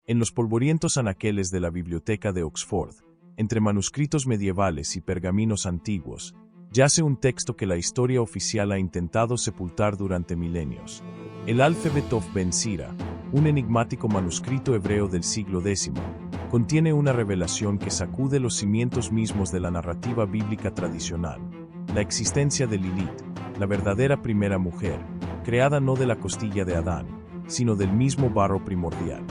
En los polvorientos anaqueles de la Biblioteca de Oxford, entre manuscritos medievales y pergaminos antiguos, yace un texto que la historia oficial ha intentado sepultar durante milenios. El Alphabet of Ben Sira, un enigmático manuscrito hebreo del siglo X, contiene una revelación que sacude los cimientos mismos de la narrativa bíblica tradicional: la existencia de Lilith, la verdadera primera mujer, creada no de la costilla de Adán, sino del mismo barro primordial.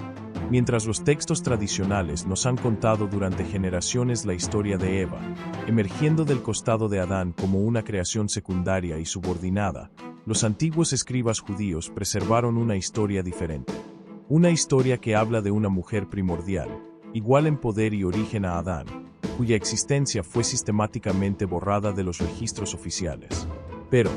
Mientras los textos tradicionales nos han contado durante generaciones la historia de Eva, emergiendo del costado de Adán como una creación secundaria y subordinada, los antiguos escribas judíos preservaron una historia diferente. Una historia que habla de una mujer primordial, igual en poder y origen a Adán, cuya existencia fue sistemáticamente borrada de los registros oficiales. Pero,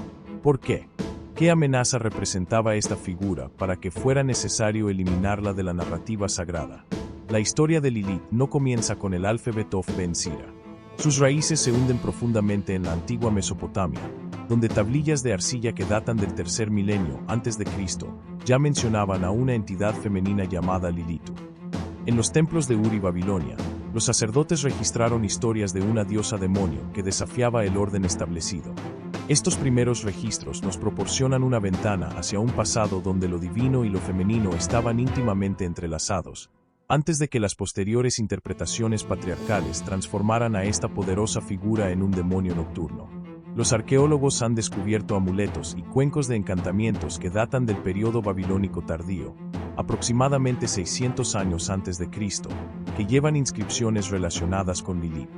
¿por qué? ¿Qué amenaza representaba esta figura para que fuera necesario eliminarla de la narrativa sagrada? La historia de Lilith no comienza con el Alphabet of Ben Sira. Sus raíces se hunden profundamente en la antigua Mesopotamia, donde tablillas de arcilla que datan del tercer milenio antes de Cristo ya mencionaban a una entidad femenina llamada Lilitu. En los templos de Ur y Babilonia, los sacerdotes registraron historias de una diosa demonio que desafiaba el orden establecido. Estos primeros registros nos proporcionan una ventana hacia un pasado donde lo divino y lo femenino estaban íntimamente entrelazados, antes de que las posteriores interpretaciones patriarcales transformaran a esta poderosa figura en un demonio nocturno. Los arqueólogos han descubierto amuletos y cuencos de encantamientos que datan del período babilónico tardío, aproximadamente 600 años antes de Cristo, que llevan inscripciones relacionadas con Lilith.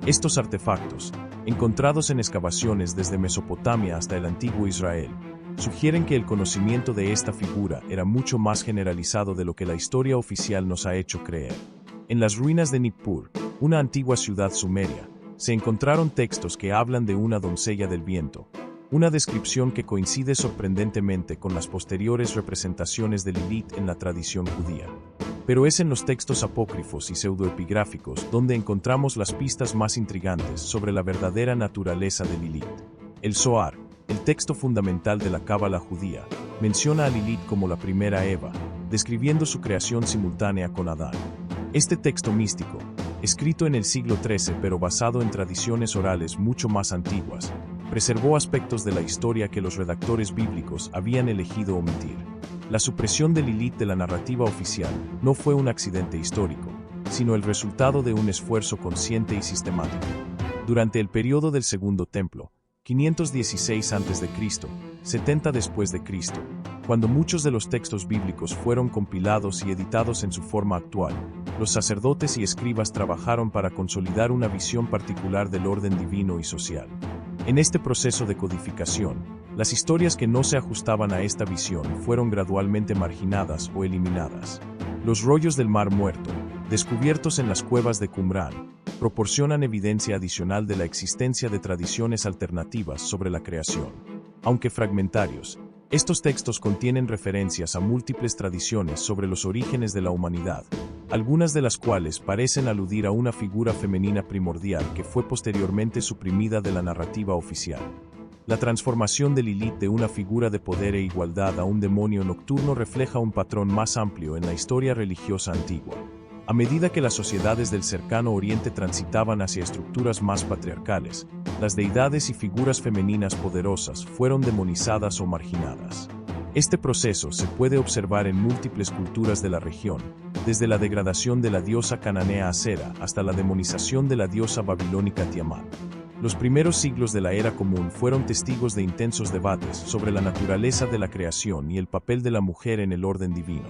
Estos artefactos, encontrados en excavaciones desde Mesopotamia hasta el antiguo Israel, sugieren que el conocimiento de esta figura era mucho más generalizado de lo que la historia oficial nos ha hecho creer. En las ruinas de Nippur, una antigua ciudad sumeria, se encontraron textos que hablan de una doncella del viento, una descripción que coincide sorprendentemente con las posteriores representaciones de Lilith en la tradición judía. Pero es en los textos apócrifos y pseudoepigráficos donde encontramos las pistas más intrigantes sobre la verdadera naturaleza de Lilith. El Zohar, el texto fundamental de la cábala judía, menciona a Lilith como la primera Eva, describiendo su creación simultánea con Adán. Este texto místico, escrito en el siglo XIII pero basado en tradiciones orales mucho más antiguas, preservó aspectos de la historia que los redactores bíblicos habían elegido omitir. La supresión de Lilith de la narrativa oficial no fue un accidente histórico, sino el resultado de un esfuerzo consciente y sistemático. Durante el período del Segundo Templo, 516 a.C., 70 después de Cristo, cuando muchos de los textos bíblicos fueron compilados y editados en su forma actual, los sacerdotes y escribas trabajaron para consolidar una visión particular del orden divino y social. En este proceso de codificación, las historias que no se ajustaban a esta visión fueron gradualmente marginadas o eliminadas. Los rollos del Mar Muerto, descubiertos en las cuevas de Qumrán, proporcionan evidencia adicional de la existencia de tradiciones alternativas sobre la creación. Aunque fragmentarios, estos textos contienen referencias a múltiples tradiciones sobre los orígenes de la humanidad, algunas de las cuales parecen aludir a una figura femenina primordial que fue posteriormente suprimida de la narrativa oficial. La transformación de Lilith de una figura de poder e igualdad a un demonio nocturno refleja un patrón más amplio en la historia religiosa antigua. A medida que las sociedades del cercano Oriente transitaban hacia estructuras más patriarcales, las deidades y figuras femeninas poderosas fueron demonizadas o marginadas. Este proceso se puede observar en múltiples culturas de la región, desde la degradación de la diosa cananea Asera hasta la demonización de la diosa babilónica Tiamat. Los primeros siglos de la Era Común fueron testigos de intensos debates sobre la naturaleza de la creación y el papel de la mujer en el orden divino.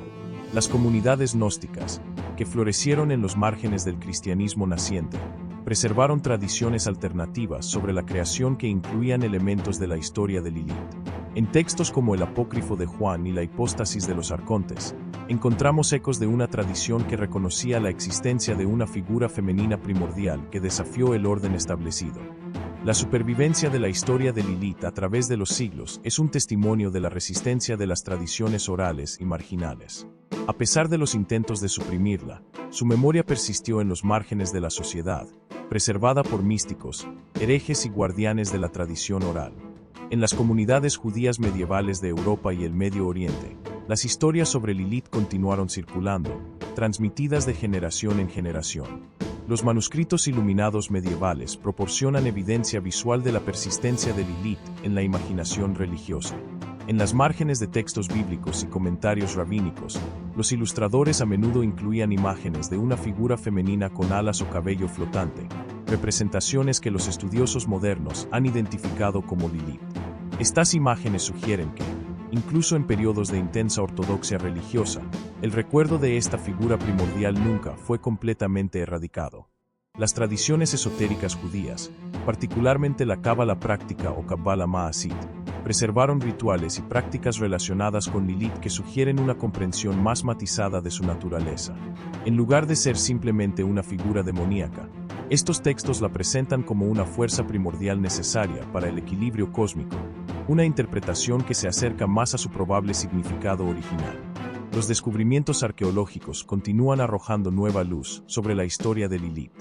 Las comunidades gnósticas, que florecieron en los márgenes del cristianismo naciente, preservaron tradiciones alternativas sobre la creación que incluían elementos de la historia de Lilith. En textos como el Apócrifo de Juan y la Hipóstasis de los Arcontes, encontramos ecos de una tradición que reconocía la existencia de una figura femenina primordial que desafió el orden establecido. La supervivencia de la historia de Lilith a través de los siglos es un testimonio de la resistencia de las tradiciones orales y marginales. A pesar de los intentos de suprimirla, su memoria persistió en los márgenes de la sociedad, preservada por místicos, herejes y guardianes de la tradición oral. En las comunidades judías medievales de Europa y el Medio Oriente, Las historias sobre Lilith continuaron circulando, transmitidas de generación en generación. Los manuscritos iluminados medievales proporcionan evidencia visual de la persistencia de Lilith en la imaginación religiosa. En las márgenes de textos bíblicos y comentarios rabínicos, los ilustradores a menudo incluían imágenes de una figura femenina con alas o cabello flotante, representaciones que los estudiosos modernos han identificado como Lilith. Estas imágenes sugieren que, incluso en periodos de intensa ortodoxia religiosa, el recuerdo de esta figura primordial nunca fue completamente erradicado. Las tradiciones esotéricas judías, particularmente la Cábala práctica o Kabbalah Ma'asit, preservaron rituales y prácticas relacionadas con Lilith que sugieren una comprensión más matizada de su naturaleza. En lugar de ser simplemente una figura demoníaca, estos textos la presentan como una fuerza primordial necesaria para el equilibrio cósmico, una interpretación que se acerca más a su probable significado original. Los descubrimientos arqueológicos continúan arrojando nueva luz sobre la historia de Lilith.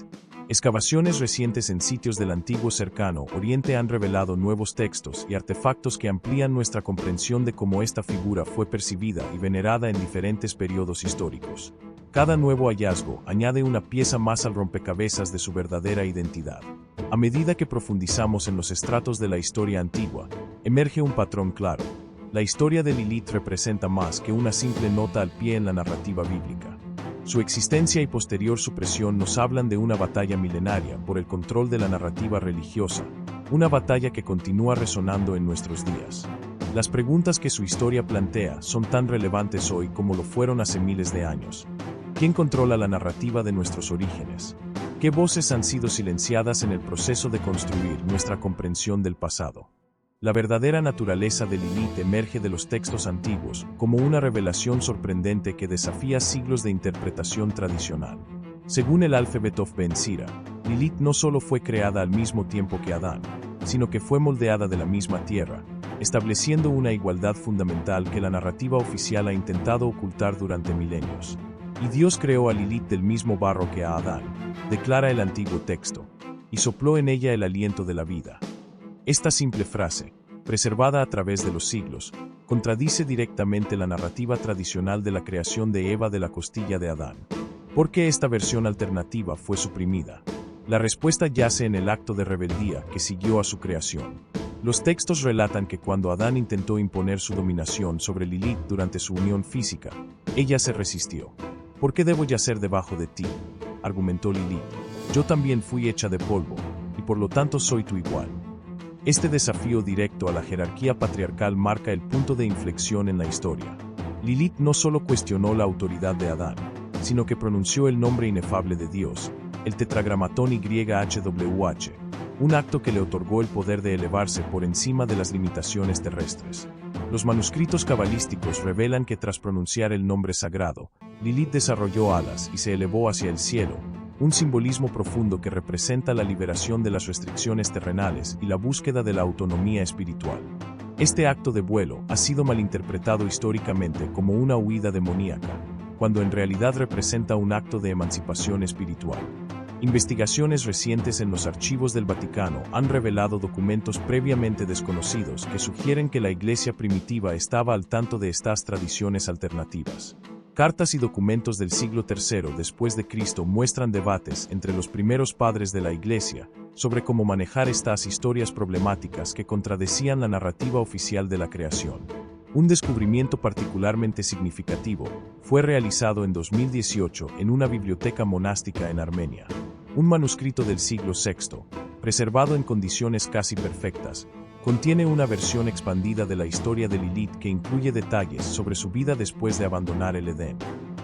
Excavaciones recientes en sitios del antiguo cercano Oriente han revelado nuevos textos y artefactos que amplían nuestra comprensión de cómo esta figura fue percibida y venerada en diferentes periodos históricos. Cada nuevo hallazgo añade una pieza más al rompecabezas de su verdadera identidad. A medida que profundizamos en los estratos de la historia antigua, emerge un patrón claro. La historia de Lilith representa más que una simple nota al pie en la narrativa bíblica. Su existencia y posterior supresión nos hablan de una batalla milenaria por el control de la narrativa religiosa, una batalla que continúa resonando en nuestros días. Las preguntas que su historia plantea son tan relevantes hoy como lo fueron hace miles de años. ¿Quién controla la narrativa de nuestros orígenes? ¿Qué voces han sido silenciadas en el proceso de construir nuestra comprensión del pasado? La verdadera naturaleza de Lilith emerge de los textos antiguos como una revelación sorprendente que desafía siglos de interpretación tradicional. Según el Alphabet of Ben Sira, Lilith no solo fue creada al mismo tiempo que Adán, sino que fue moldeada de la misma tierra, estableciendo una igualdad fundamental que la narrativa oficial ha intentado ocultar durante milenios. Y Dios creó a Lilith del mismo barro que a Adán, declara el antiguo texto, y sopló en ella el aliento de la vida. Esta simple frase, preservada a través de los siglos, contradice directamente la narrativa tradicional de la creación de Eva de la costilla de Adán. ¿Por qué esta versión alternativa fue suprimida? La respuesta yace en el acto de rebeldía que siguió a su creación. Los textos relatan que cuando Adán intentó imponer su dominación sobre Lilith durante su unión física, ella se resistió. ¿Por qué debo yacer debajo de ti?, argumentó Lilith. Yo también fui hecha de polvo, y por lo tanto soy tu igual. Este desafío directo a la jerarquía patriarcal marca el punto de inflexión en la historia. Lilith no solo cuestionó la autoridad de Adán, sino que pronunció el nombre inefable de Dios, el tetragramatón YHWH, un acto que le otorgó el poder de elevarse por encima de las limitaciones terrestres. Los manuscritos cabalísticos revelan que tras pronunciar el nombre sagrado, Lilith desarrolló alas y se elevó hacia el cielo, un simbolismo profundo que representa la liberación de las restricciones terrenales y la búsqueda de la autonomía espiritual. Este acto de vuelo ha sido malinterpretado históricamente como una huida demoníaca, cuando en realidad representa un acto de emancipación espiritual. Investigaciones recientes en los archivos del Vaticano han revelado documentos previamente desconocidos que sugieren que la Iglesia primitiva estaba al tanto de estas tradiciones alternativas. Cartas y documentos del siglo III después de Cristo muestran debates entre los primeros padres de la Iglesia sobre cómo manejar estas historias problemáticas que contradecían la narrativa oficial de la creación. Un descubrimiento particularmente significativo fue realizado en 2018 en una biblioteca monástica en Armenia. Un manuscrito del siglo VI, preservado en condiciones casi perfectas, contiene una versión expandida de la historia de Lilith que incluye detalles sobre su vida después de abandonar el Edén.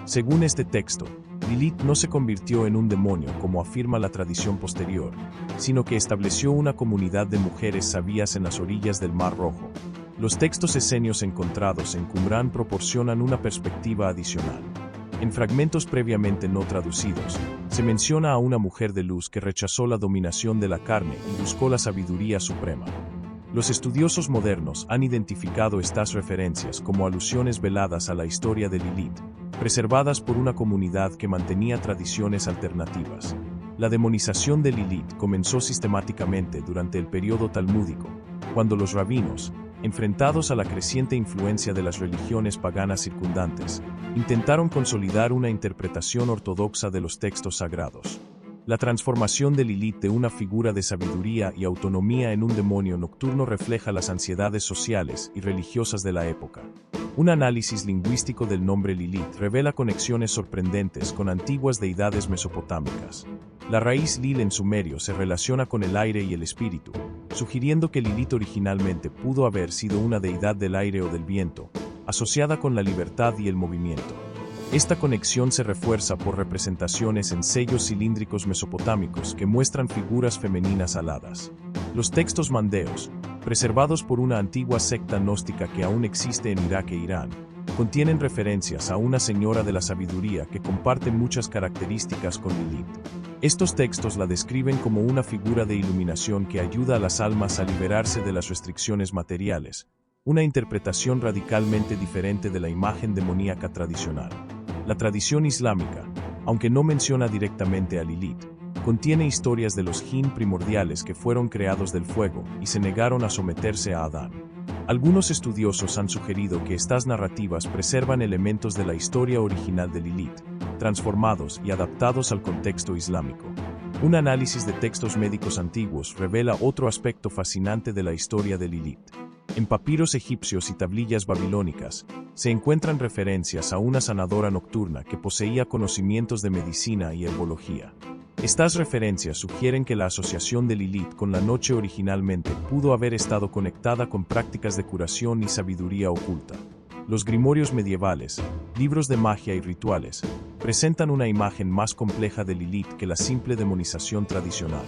Según este texto, Lilith no se convirtió en un demonio como afirma la tradición posterior, sino que estableció una comunidad de mujeres sabias en las orillas del Mar Rojo. Los textos esenios encontrados en Qumrán proporcionan una perspectiva adicional. En fragmentos previamente no traducidos, se menciona a una mujer de luz que rechazó la dominación de la carne y buscó la sabiduría suprema. Los estudiosos modernos han identificado estas referencias como alusiones veladas a la historia de Lilith, preservadas por una comunidad que mantenía tradiciones alternativas. La demonización de Lilith comenzó sistemáticamente durante el periodo talmúdico, cuando los rabinos, enfrentados a la creciente influencia de las religiones paganas circundantes, intentaron consolidar una interpretación ortodoxa de los textos sagrados. La transformación de Lilith de una figura de sabiduría y autonomía en un demonio nocturno refleja las ansiedades sociales y religiosas de la época. Un análisis lingüístico del nombre Lilith revela conexiones sorprendentes con antiguas deidades mesopotámicas. La raíz Lil en sumerio se relaciona con el aire y el espíritu, sugiriendo que Lilith originalmente pudo haber sido una deidad del aire o del viento, asociada con la libertad y el movimiento. Esta conexión se refuerza por representaciones en sellos cilíndricos mesopotámicos que muestran figuras femeninas aladas. Los textos mandeos, preservados por una antigua secta gnóstica que aún existe en Irak e Irán, contienen referencias a una señora de la sabiduría que comparte muchas características con Lilith. Estos textos la describen como una figura de iluminación que ayuda a las almas a liberarse de las restricciones materiales, una interpretación radicalmente diferente de la imagen demoníaca tradicional. La tradición islámica, aunque no menciona directamente a Lilith, contiene historias de los jinn primordiales que fueron creados del fuego y se negaron a someterse a Adán. Algunos estudiosos han sugerido que estas narrativas preservan elementos de la historia original de Lilith, transformados y adaptados al contexto islámico. Un análisis de textos médicos antiguos revela otro aspecto fascinante de la historia de Lilith. En papiros egipcios y tablillas babilónicas, se encuentran referencias a una sanadora nocturna que poseía conocimientos de medicina y herbología. Estas referencias sugieren que la asociación de Lilith con la noche originalmente pudo haber estado conectada con prácticas de curación y sabiduría oculta. Los grimorios medievales, libros de magia y rituales, presentan una imagen más compleja de Lilith que la simple demonización tradicional.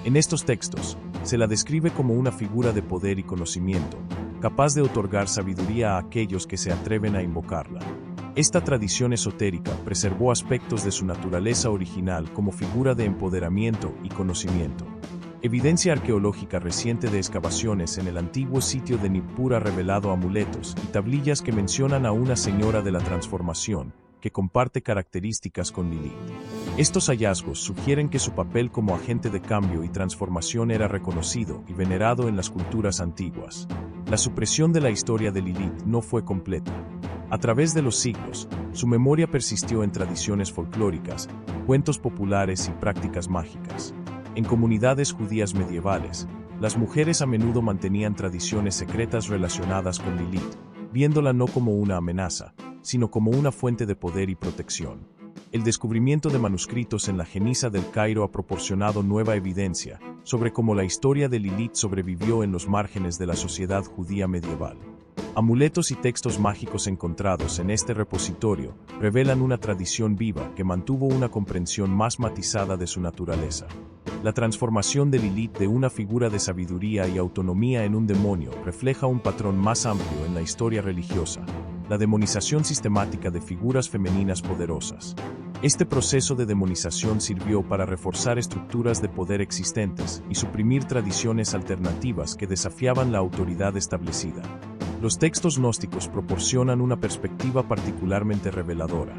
En estos textos, se la describe como una figura de poder y conocimiento, capaz de otorgar sabiduría a aquellos que se atreven a invocarla. Esta tradición esotérica preservó aspectos de su naturaleza original como figura de empoderamiento y conocimiento. Evidencia arqueológica reciente de excavaciones en el antiguo sitio de Nippur ha revelado amuletos y tablillas que mencionan a una señora de la transformación, que comparte características con Lilith. Estos hallazgos sugieren que su papel como agente de cambio y transformación era reconocido y venerado en las culturas antiguas. La supresión de la historia de Lilith no fue completa. A través de los siglos, su memoria persistió en tradiciones folclóricas, cuentos populares y prácticas mágicas. En comunidades judías medievales, las mujeres a menudo mantenían tradiciones secretas relacionadas con Lilith, viéndola no como una amenaza, sino como una fuente de poder y protección. El descubrimiento de manuscritos en la Geniza del Cairo ha proporcionado nueva evidencia sobre cómo la historia de Lilith sobrevivió en los márgenes de la sociedad judía medieval. Amuletos y textos mágicos encontrados en este repositorio revelan una tradición viva que mantuvo una comprensión más matizada de su naturaleza. La transformación de Lilith de una figura de sabiduría y autonomía en un demonio refleja un patrón más amplio en la historia religiosa: la demonización sistemática de figuras femeninas poderosas. Este proceso de demonización sirvió para reforzar estructuras de poder existentes y suprimir tradiciones alternativas que desafiaban la autoridad establecida. Los textos gnósticos proporcionan una perspectiva particularmente reveladora.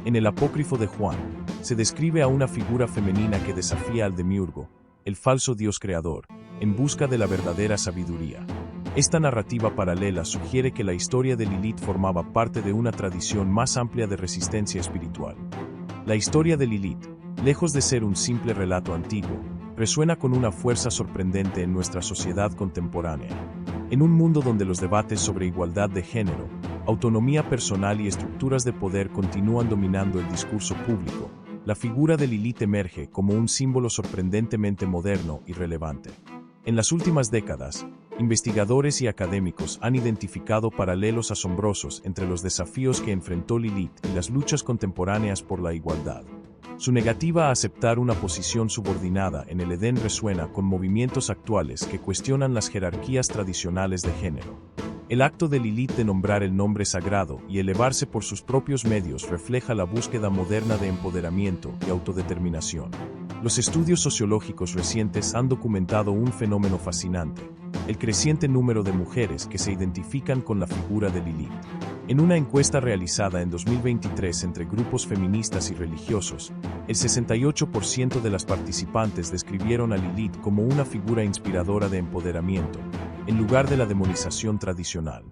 En el Apócrifo de Juan, se describe a una figura femenina que desafía al demiurgo, el falso dios creador, en busca de la verdadera sabiduría. Esta narrativa paralela sugiere que la historia de Lilith formaba parte de una tradición más amplia de resistencia espiritual. La historia de Lilith, lejos de ser un simple relato antiguo, resuena con una fuerza sorprendente en nuestra sociedad contemporánea. En un mundo donde los debates sobre igualdad de género, autonomía personal y estructuras de poder continúan dominando el discurso público, la figura de Lilith emerge como un símbolo sorprendentemente moderno y relevante. En las últimas décadas, investigadores y académicos han identificado paralelos asombrosos entre los desafíos que enfrentó Lilith y las luchas contemporáneas por la igualdad. Su negativa a aceptar una posición subordinada en el Edén resuena con movimientos actuales que cuestionan las jerarquías tradicionales de género. El acto de Lilith de nombrar el nombre sagrado y elevarse por sus propios medios refleja la búsqueda moderna de empoderamiento y autodeterminación. Los estudios sociológicos recientes han documentado un fenómeno fascinante: el creciente número de mujeres que se identifican con la figura de Lilith. En una encuesta realizada en 2023 entre grupos feministas y religiosos, el 68% de las participantes describieron a Lilith como una figura inspiradora de empoderamiento, en lugar de la demonización tradicional.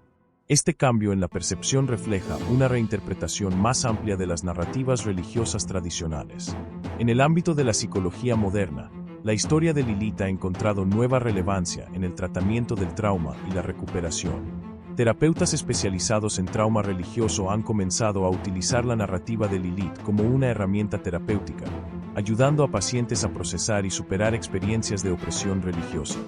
Este cambio en la percepción refleja una reinterpretación más amplia de las narrativas religiosas tradicionales. En el ámbito de la psicología moderna, la historia de Lilith ha encontrado nueva relevancia en el tratamiento del trauma y la recuperación. Terapeutas especializados en trauma religioso han comenzado a utilizar la narrativa de Lilith como una herramienta terapéutica, ayudando a pacientes a procesar y superar experiencias de opresión religiosa.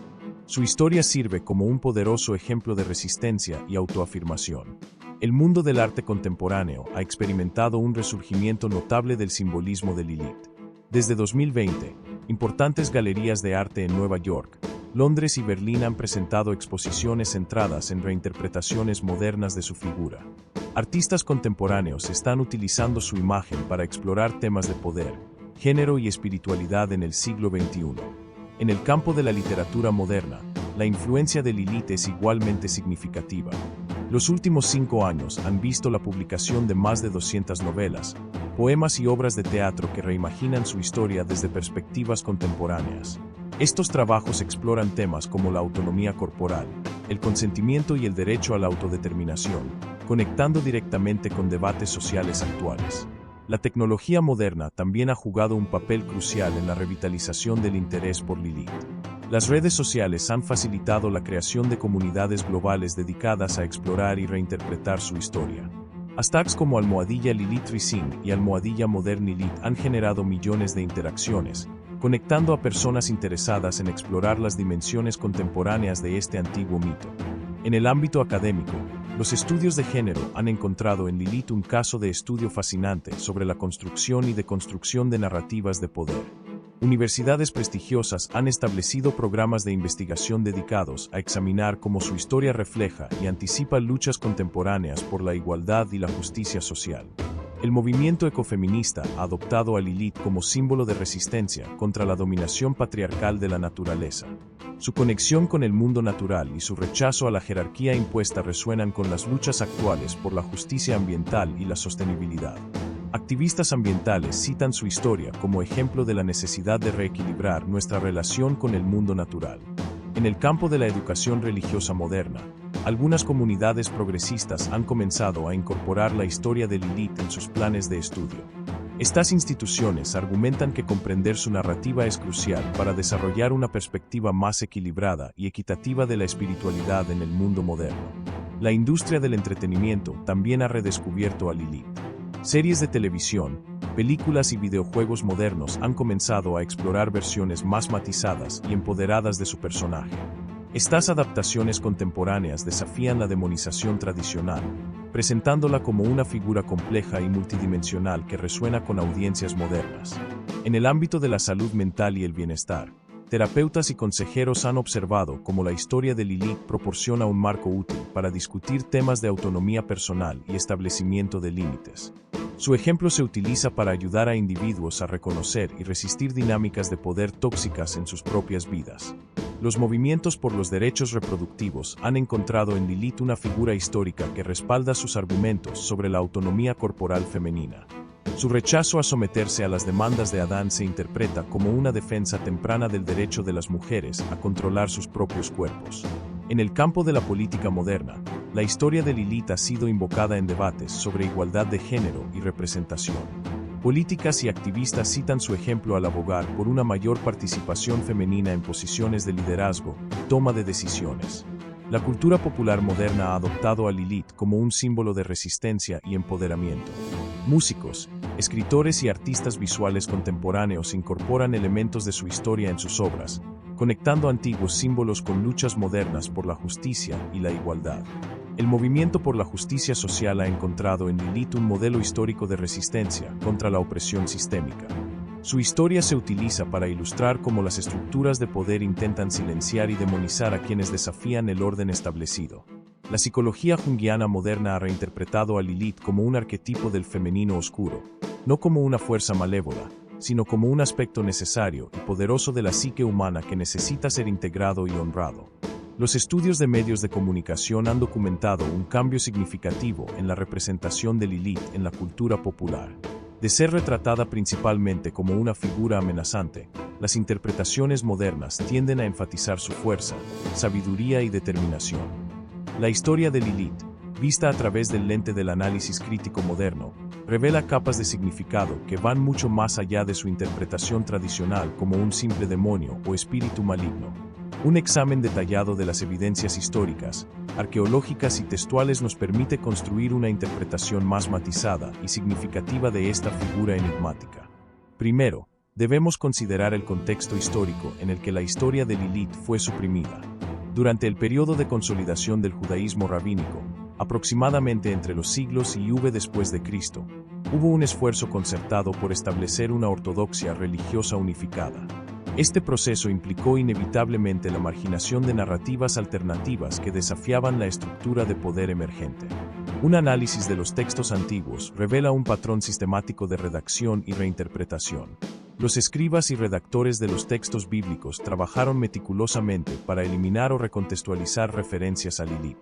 Su historia sirve como un poderoso ejemplo de resistencia y autoafirmación. El mundo del arte contemporáneo ha experimentado un resurgimiento notable del simbolismo de Lilith. Desde 2020, importantes galerías de arte en Nueva York, Londres y Berlín han presentado exposiciones centradas en reinterpretaciones modernas de su figura. Artistas contemporáneos están utilizando su imagen para explorar temas de poder, género y espiritualidad en el siglo XXI. En el campo de la literatura moderna, la influencia de Lilith es igualmente significativa. Los últimos 5 años han visto la publicación de más de 200 novelas, poemas y obras de teatro que reimaginan su historia desde perspectivas contemporáneas. Estos trabajos exploran temas como la autonomía corporal, el consentimiento y el derecho a la autodeterminación, conectando directamente con debates sociales actuales. La tecnología moderna también ha jugado un papel crucial en la revitalización del interés por Lilith. Las redes sociales han facilitado la creación de comunidades globales dedicadas a explorar y reinterpretar su historia. Hashtags como almohadilla Lilith Rising y almohadilla Modern Lilith han generado millones de interacciones, conectando a personas interesadas en explorar las dimensiones contemporáneas de este antiguo mito. En el ámbito académico, los estudios de género han encontrado en Lilith un caso de estudio fascinante sobre la construcción y deconstrucción de narrativas de poder. Universidades prestigiosas han establecido programas de investigación dedicados a examinar cómo su historia refleja y anticipa luchas contemporáneas por la igualdad y la justicia social. El movimiento ecofeminista ha adoptado a Lilith como símbolo de resistencia contra la dominación patriarcal de la naturaleza. Su conexión con el mundo natural y su rechazo a la jerarquía impuesta resuenan con las luchas actuales por la justicia ambiental y la sostenibilidad. Activistas ambientales citan su historia como ejemplo de la necesidad de reequilibrar nuestra relación con el mundo natural. En el campo de la educación religiosa moderna, algunas comunidades progresistas han comenzado a incorporar la historia de Lilith en sus planes de estudio. Estas instituciones argumentan que comprender su narrativa es crucial para desarrollar una perspectiva más equilibrada y equitativa de la espiritualidad en el mundo moderno. La industria del entretenimiento también ha redescubierto a Lilith. Series de televisión, películas y videojuegos modernos han comenzado a explorar versiones más matizadas y empoderadas de su personaje. Estas adaptaciones contemporáneas desafían la demonización tradicional, presentándola como una figura compleja y multidimensional que resuena con audiencias modernas. En el ámbito de la salud mental y el bienestar, terapeutas y consejeros han observado cómo la historia de Lilith proporciona un marco útil para discutir temas de autonomía personal y establecimiento de límites. Su ejemplo se utiliza para ayudar a individuos a reconocer y resistir dinámicas de poder tóxicas en sus propias vidas. Los movimientos por los derechos reproductivos han encontrado en Lilith una figura histórica que respalda sus argumentos sobre la autonomía corporal femenina. Su rechazo a someterse a las demandas de Adán se interpreta como una defensa temprana del derecho de las mujeres a controlar sus propios cuerpos. En el campo de la política moderna, la historia de Lilith ha sido invocada en debates sobre igualdad de género y representación. Políticas y activistas citan su ejemplo al abogar por una mayor participación femenina en posiciones de liderazgo y toma de decisiones. La cultura popular moderna ha adoptado a Lilith como un símbolo de resistencia y empoderamiento. Músicos, escritores y artistas visuales contemporáneos incorporan elementos de su historia en sus obras, conectando antiguos símbolos con luchas modernas por la justicia y la igualdad. El movimiento por la justicia social ha encontrado en Lilith un modelo histórico de resistencia contra la opresión sistémica. Su historia se utiliza para ilustrar cómo las estructuras de poder intentan silenciar y demonizar a quienes desafían el orden establecido. La psicología junguiana moderna ha reinterpretado a Lilith como un arquetipo del femenino oscuro, no como una fuerza malévola, sino como un aspecto necesario y poderoso de la psique humana que necesita ser integrado y honrado. Los estudios de medios de comunicación han documentado un cambio significativo en la representación de Lilith en la cultura popular. De ser retratada principalmente como una figura amenazante, las interpretaciones modernas tienden a enfatizar su fuerza, sabiduría y determinación. La historia de Lilith, vista a través del lente del análisis crítico moderno, revela capas de significado que van mucho más allá de su interpretación tradicional como un simple demonio o espíritu maligno. Un examen detallado de las evidencias históricas, arqueológicas y textuales nos permite construir una interpretación más matizada y significativa de esta figura enigmática. Primero, debemos considerar el contexto histórico en el que la historia de Lilith fue suprimida. Durante el periodo de consolidación del judaísmo rabínico, aproximadamente entre los siglos y después de Cristo, hubo un esfuerzo concertado por establecer una ortodoxia religiosa unificada. Este proceso implicó inevitablemente la marginación de narrativas alternativas que desafiaban la estructura de poder emergente. Un análisis de los textos antiguos revela un patrón sistemático de redacción y reinterpretación. Los escribas y redactores de los textos bíblicos trabajaron meticulosamente para eliminar o recontextualizar referencias a Lilith.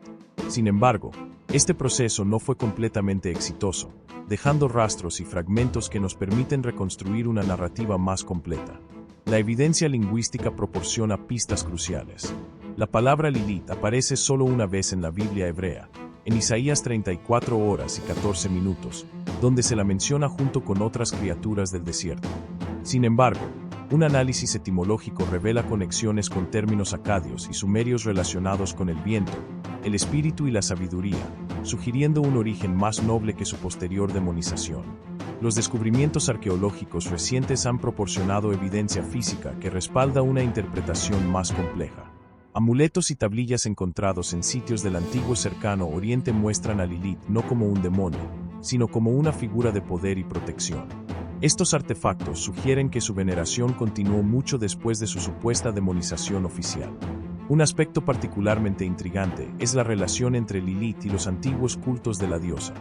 Sin embargo, este proceso no fue completamente exitoso, dejando rastros y fragmentos que nos permiten reconstruir una narrativa más completa. La evidencia lingüística proporciona pistas cruciales. La palabra Lilith aparece solo una vez en la Biblia hebrea, en Isaías 34 horas y 14 minutos, donde se la menciona junto con otras criaturas del desierto. Sin embargo, un análisis etimológico revela conexiones con términos acadios y sumerios relacionados con el viento, el espíritu y la sabiduría, sugiriendo un origen más noble que su posterior demonización. Los descubrimientos arqueológicos recientes han proporcionado evidencia física que respalda una interpretación más compleja. Amuletos y tablillas encontrados en sitios del antiguo cercano Oriente muestran a Lilith no como un demonio, sino como una figura de poder y protección. Estos artefactos sugieren que su veneración continuó mucho después de su supuesta demonización oficial. Un aspecto particularmente intrigante es la relación entre Lilith y los antiguos cultos de la diosa.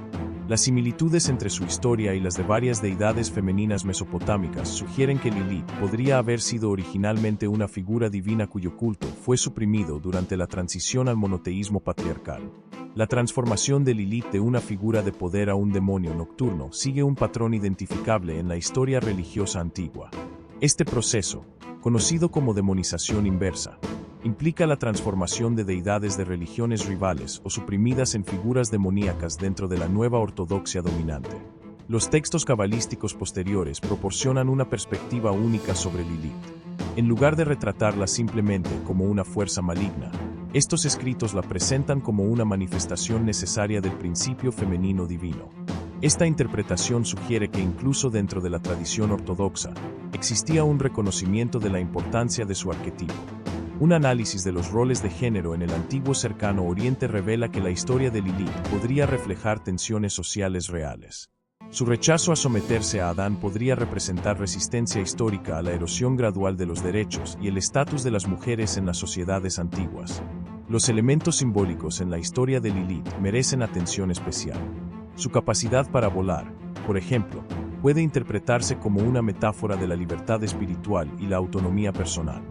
Las similitudes entre su historia y las de varias deidades femeninas mesopotámicas sugieren que Lilith podría haber sido originalmente una figura divina cuyo culto fue suprimido durante la transición al monoteísmo patriarcal. La transformación de Lilith de una figura de poder a un demonio nocturno sigue un patrón identificable en la historia religiosa antigua. Este proceso, conocido como demonización inversa, implica la transformación de deidades de religiones rivales o suprimidas en figuras demoníacas dentro de la nueva ortodoxia dominante. Los textos cabalísticos posteriores proporcionan una perspectiva única sobre Lilith. En lugar de retratarla simplemente como una fuerza maligna, estos escritos la presentan como una manifestación necesaria del principio femenino divino. Esta interpretación sugiere que incluso dentro de la tradición ortodoxa, existía un reconocimiento de la importancia de su arquetipo. Un análisis de los roles de género en el antiguo cercano Oriente revela que la historia de Lilith podría reflejar tensiones sociales reales. Su rechazo a someterse a Adán podría representar resistencia histórica a la erosión gradual de los derechos y el estatus de las mujeres en las sociedades antiguas. Los elementos simbólicos en la historia de Lilith merecen atención especial. Su capacidad para volar, por ejemplo, puede interpretarse como una metáfora de la libertad espiritual y la autonomía personal.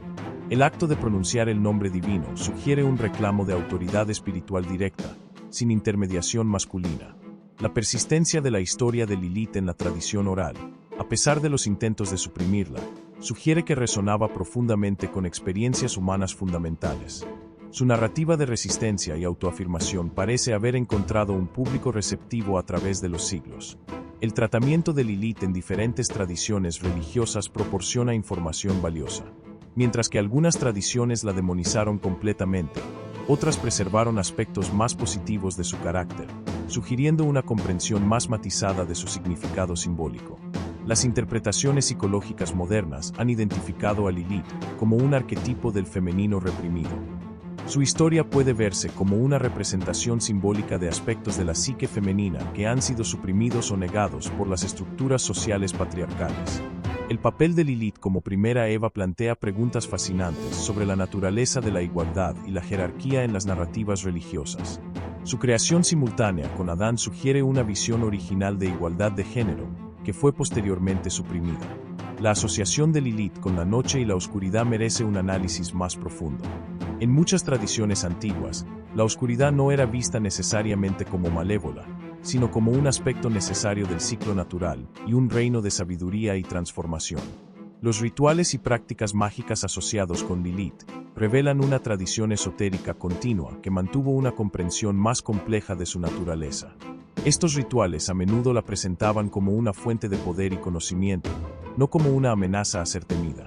El acto de pronunciar el nombre divino sugiere un reclamo de autoridad espiritual directa, sin intermediación masculina. La persistencia de la historia de Lilith en la tradición oral, a pesar de los intentos de suprimirla, sugiere que resonaba profundamente con experiencias humanas fundamentales. Su narrativa de resistencia y autoafirmación parece haber encontrado un público receptivo a través de los siglos. El tratamiento de Lilith en diferentes tradiciones religiosas proporciona información valiosa. Mientras que algunas tradiciones la demonizaron completamente, otras preservaron aspectos más positivos de su carácter, sugiriendo una comprensión más matizada de su significado simbólico. Las interpretaciones psicológicas modernas han identificado a Lilith como un arquetipo del femenino reprimido. Su historia puede verse como una representación simbólica de aspectos de la psique femenina que han sido suprimidos o negados por las estructuras sociales patriarcales. El papel de Lilith como primera Eva plantea preguntas fascinantes sobre la naturaleza de la igualdad y la jerarquía en las narrativas religiosas. Su creación simultánea con Adán sugiere una visión original de igualdad de género, que fue posteriormente suprimida. La asociación de Lilith con la noche y la oscuridad merece un análisis más profundo. En muchas tradiciones antiguas, la oscuridad no era vista necesariamente como malévola, sino como un aspecto necesario del ciclo natural y un reino de sabiduría y transformación. Los rituales y prácticas mágicas asociados con Lilith revelan una tradición esotérica continua que mantuvo una comprensión más compleja de su naturaleza. Estos rituales a menudo la presentaban como una fuente de poder y conocimiento, no como una amenaza a ser temida.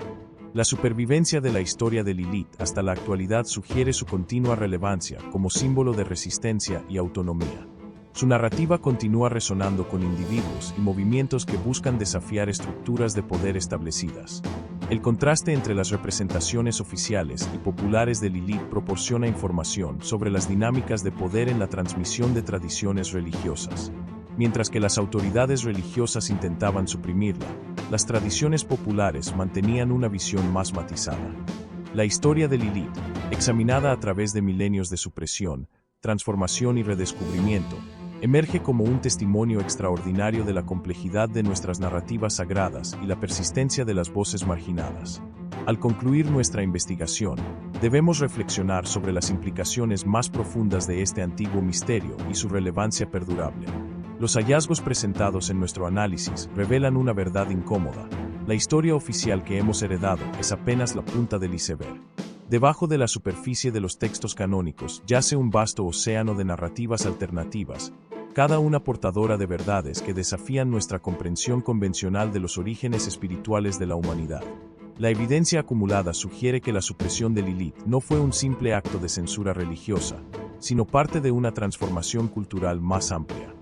La supervivencia de la historia de Lilith hasta la actualidad sugiere su continua relevancia como símbolo de resistencia y autonomía. Su narrativa continúa resonando con individuos y movimientos que buscan desafiar estructuras de poder establecidas. El contraste entre las representaciones oficiales y populares de Lilith proporciona información sobre las dinámicas de poder en la transmisión de tradiciones religiosas. Mientras que las autoridades religiosas intentaban suprimirla, las tradiciones populares mantenían una visión más matizada. La historia de Lilith, examinada a través de milenios de supresión, transformación y redescubrimiento, emerge como un testimonio extraordinario de la complejidad de nuestras narrativas sagradas y la persistencia de las voces marginadas. Al concluir nuestra investigación, debemos reflexionar sobre las implicaciones más profundas de este antiguo misterio y su relevancia perdurable. Los hallazgos presentados en nuestro análisis revelan una verdad incómoda. La historia oficial que hemos heredado es apenas la punta del iceberg. Debajo de la superficie de los textos canónicos yace un vasto océano de narrativas alternativas, cada una portadora de verdades que desafían nuestra comprensión convencional de los orígenes espirituales de la humanidad. La evidencia acumulada sugiere que la supresión de Lilith no fue un simple acto de censura religiosa, sino parte de una transformación cultural más amplia.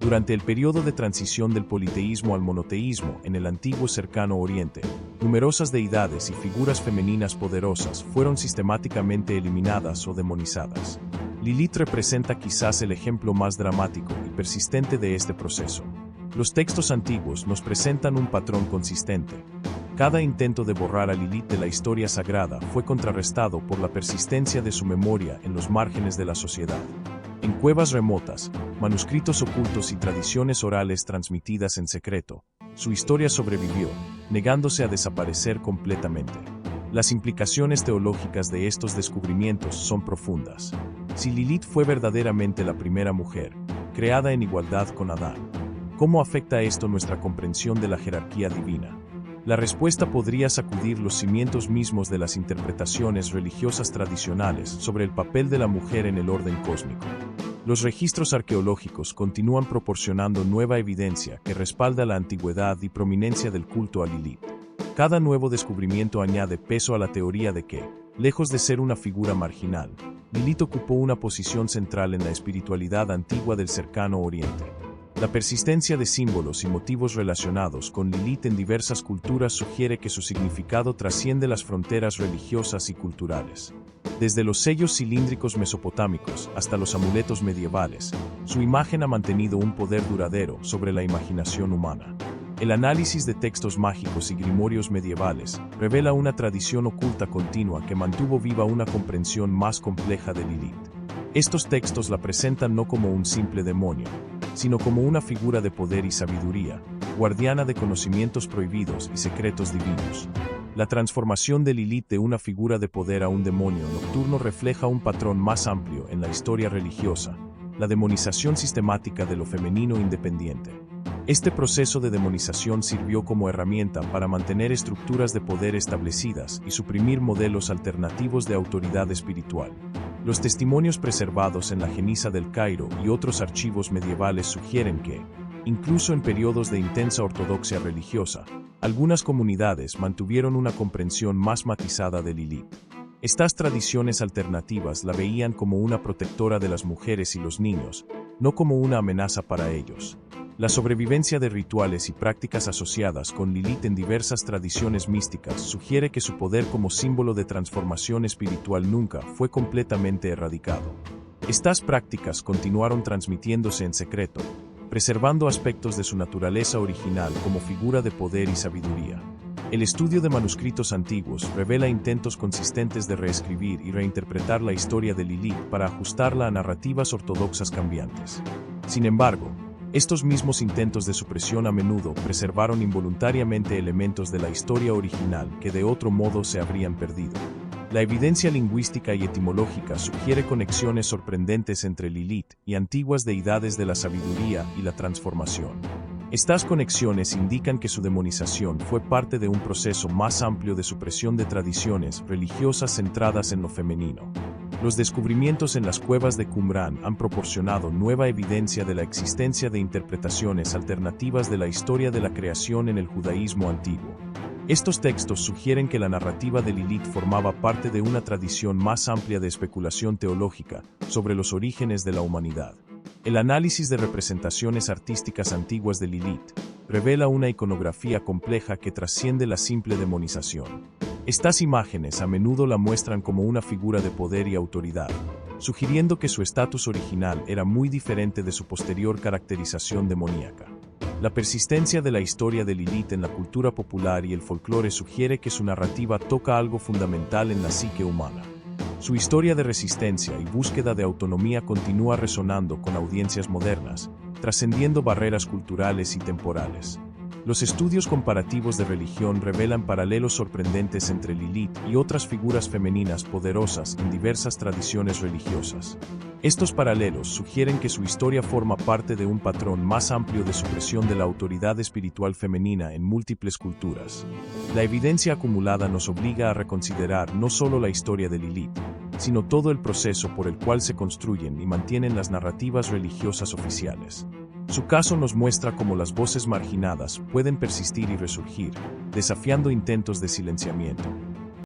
Durante el periodo de transición del politeísmo al monoteísmo en el antiguo Cercano Oriente, numerosas deidades y figuras femeninas poderosas fueron sistemáticamente eliminadas o demonizadas. Lilith representa quizás el ejemplo más dramático y persistente de este proceso. Los textos antiguos nos presentan un patrón consistente. Cada intento de borrar a Lilith de la historia sagrada fue contrarrestado por la persistencia de su memoria en los márgenes de la sociedad. En cuevas remotas, manuscritos ocultos y tradiciones orales transmitidas en secreto, su historia sobrevivió, negándose a desaparecer completamente. Las implicaciones teológicas de estos descubrimientos son profundas. Si Lilith fue verdaderamente la primera mujer, creada en igualdad con Adán, ¿cómo afecta esto nuestra comprensión de la jerarquía divina? La respuesta podría sacudir los cimientos mismos de las interpretaciones religiosas tradicionales sobre el papel de la mujer en el orden cósmico. Los registros arqueológicos continúan proporcionando nueva evidencia que respalda la antigüedad y prominencia del culto a Lilith. Cada nuevo descubrimiento añade peso a la teoría de que, lejos de ser una figura marginal, Lilith ocupó una posición central en la espiritualidad antigua del Cercano Oriente. La persistencia de símbolos y motivos relacionados con Lilith en diversas culturas sugiere que su significado trasciende las fronteras religiosas y culturales. Desde los sellos cilíndricos mesopotámicos hasta los amuletos medievales, su imagen ha mantenido un poder duradero sobre la imaginación humana. El análisis de textos mágicos y grimorios medievales revela una tradición oculta continua que mantuvo viva una comprensión más compleja de Lilith. Estos textos la presentan no como un simple demonio, sino como una figura de poder y sabiduría, guardiana de conocimientos prohibidos y secretos divinos. La transformación de Lilith de una figura de poder a un demonio nocturno refleja un patrón más amplio en la historia religiosa, la demonización sistemática de lo femenino independiente. Este proceso de demonización sirvió como herramienta para mantener estructuras de poder establecidas y suprimir modelos alternativos de autoridad espiritual. Los testimonios preservados en la Geniza del Cairo y otros archivos medievales sugieren que, incluso en periodos de intensa ortodoxia religiosa, algunas comunidades mantuvieron una comprensión más matizada de Lilith. Estas tradiciones alternativas la veían como una protectora de las mujeres y los niños, no como una amenaza para ellos. La sobrevivencia de rituales y prácticas asociadas con Lilith en diversas tradiciones místicas sugiere que su poder como símbolo de transformación espiritual nunca fue completamente erradicado. Estas prácticas continuaron transmitiéndose en secreto, preservando aspectos de su naturaleza original como figura de poder y sabiduría. El estudio de manuscritos antiguos revela intentos consistentes de reescribir y reinterpretar la historia de Lilith para ajustarla a narrativas ortodoxas cambiantes. Sin embargo, estos mismos intentos de supresión a menudo preservaron involuntariamente elementos de la historia original que de otro modo se habrían perdido. La evidencia lingüística y etimológica sugiere conexiones sorprendentes entre Lilith y antiguas deidades de la sabiduría y la transformación. Estas conexiones indican que su demonización fue parte de un proceso más amplio de supresión de tradiciones religiosas centradas en lo femenino. Los descubrimientos en las cuevas de Qumran han proporcionado nueva evidencia de la existencia de interpretaciones alternativas de la historia de la creación en el judaísmo antiguo. Estos textos sugieren que la narrativa de Lilith formaba parte de una tradición más amplia de especulación teológica sobre los orígenes de la humanidad. El análisis de representaciones artísticas antiguas de Lilith revela una iconografía compleja que trasciende la simple demonización. Estas imágenes a menudo la muestran como una figura de poder y autoridad, sugiriendo que su estatus original era muy diferente de su posterior caracterización demoníaca. La persistencia de la historia de Lilith en la cultura popular y el folclore sugiere que su narrativa toca algo fundamental en la psique humana. Su historia de resistencia y búsqueda de autonomía continúa resonando con audiencias modernas, trascendiendo barreras culturales y temporales. Los estudios comparativos de religión revelan paralelos sorprendentes entre Lilith y otras figuras femeninas poderosas en diversas tradiciones religiosas. Estos paralelos sugieren que su historia forma parte de un patrón más amplio de supresión de la autoridad espiritual femenina en múltiples culturas. La evidencia acumulada nos obliga a reconsiderar no solo la historia de Lilith, sino todo el proceso por el cual se construyen y mantienen las narrativas religiosas oficiales. Su caso nos muestra cómo las voces marginadas pueden persistir y resurgir, desafiando intentos de silenciamiento.